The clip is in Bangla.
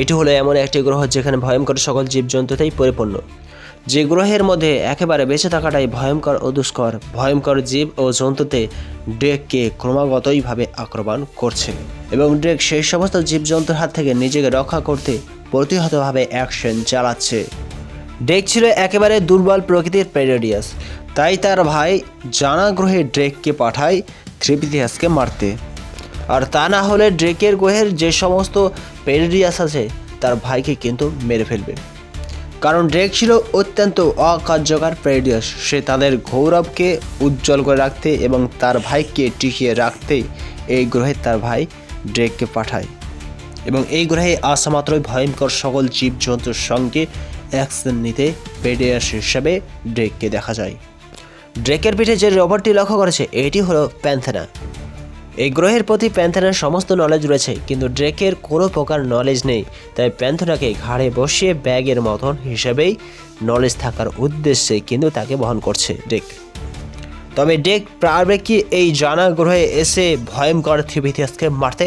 এটি হলো এমন একটি গ্রহ যেখানে ভয়ঙ্কর সকল জীবজন্তুতেই পরিপূর্ণ, যে গ্রহের মধ্যে একেবারে বেঁচে থাকাটাই ভয়ঙ্কর ও দুষ্কর। ভয়ঙ্কর জীব ও জন্তুতে ড্রেককে ক্রমাগতইভাবে আক্রমণ করছে এবং ড্রেক সেই সমস্ত জীবজন্তুর হাত থেকে নিজেকে রক্ষা করতে প্রতিহতভাবে অ্যাকশন চালাচ্ছে। ড্রেক ছিল একেবারে দুর্বল প্রকৃতির প্রেডেরিয়াস, তাই তার ভাই জানা গ্রহে ড্রেককে পাঠায় থ্রিপিথিয়াসকে মারতে। আর তা না হলে ড্রেকের গ্রহের যে সমস্ত প্রেডেরিয়াস আছে তার ভাইকে কিন্তু মেরে ফেলবে, কারণ ড্রেক ছিল অত্যন্ত অকার্যকর প্রেডেরিয়াস। সে তাদের গৌরবকে উজ্জ্বল করে রাখতে এবং তার ভাইকে টিকিয়ে রাখতে এই গ্রহে তার ভাই ড্রেককে পাঠায় এবং এই গ্রহে আসা মাত্রই ভয়ঙ্কর সকল জীবজন্তুর সঙ্গে অ্যাকশন নিতে প্রেডেরিয়াস হিসেবে ড্রেককে দেখা যায়। ড্রেকের পিঠে যে রোবটটি লক্ষ্য করেছে এটি হলো প্যান্থেনা। এই গ্রহের প্রতি প্যান্থেনার সমস্ত নলেজ রয়েছে, কিন্তু ড্রেকের কোনো প্রকার নলেজ নেই, তাই প্যান্থেনাকে ঘাড়ে বসিয়ে ব্যাগের মতন হিসেবেই নলেজ থাকার উদ্দেশ্যে কিন্তু তাকে বহন করছে ড্রেক। তবে ড্রেক পারবে কি এই জানা গ্রহে এসে ভয়ঙ্কর থ্রিপিথিয়াসকে মারতে?